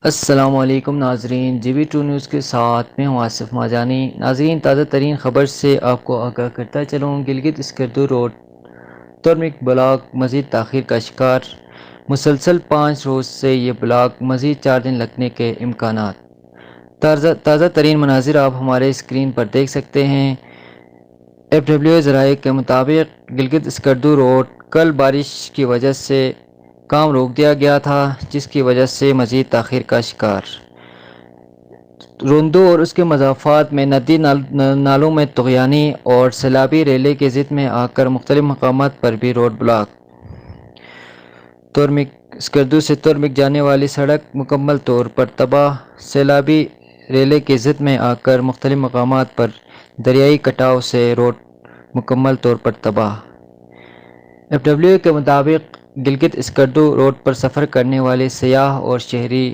السلام علیکم ناظرین، جی بی ٹو نیوز کے ساتھ میں ہوں آصف ماجانی۔ ناظرین، تازہ ترین خبر سے آپ کو آگاہ کرتا چلوں۔ گلگت اسکردو روڈ ترمک بلاک مزید تاخیر کا شکار، مسلسل 5 روز سے یہ بلاک مزید 4 دن لگنے کے امکانات۔ تازہ ترین مناظر آپ ہمارے اسکرین پر دیکھ سکتے ہیں۔ ایف ڈبلیو ذرائع کے مطابق گلگت اسکردو روڈ کل بارش کی وجہ سے کام روک دیا گیا تھا، جس کی وجہ سے مزید تاخیر کا شکار۔ روندو اور اس کے مضافات میں ندی نالوں میں طغیانی اور سیلابی ریلے کی ضد میں آ کر مختلف مقامات پر بھی روڈ بلاک۔ ترمک اسکردو سے ترمک جانے والی سڑک مکمل طور پر تباہ، سیلابی ریلے کی ضد میں آ کر مختلف مقامات پر دریائی کٹاؤ سے روڈ مکمل طور پر تباہ۔ ایف ڈبلیو کے مطابق گلگت اسکردو روڈ پر سفر کرنے والے سیاح اور شہری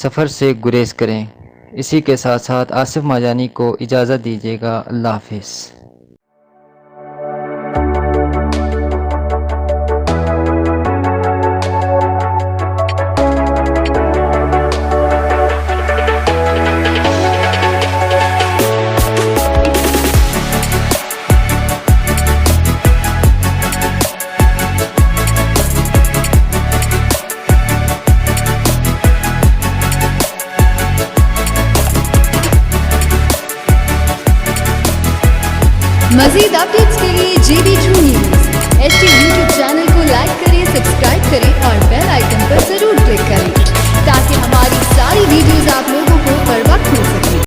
سفر سے گریز کریں۔ اسی کے ساتھ ساتھ آصف ماجانی کو اجازت دیجیے گا۔ اللہ حافظ۔ مزید اپڈیٹس کے لیے G B two news YouTube channel کو لائک کریں، سبسکرائب کریں اور بیل آئیکن پر ضرور کلک کریں تاکہ ہماری ساری ویڈیوز آپ لوگوں کو ہر وقت مل سکیں۔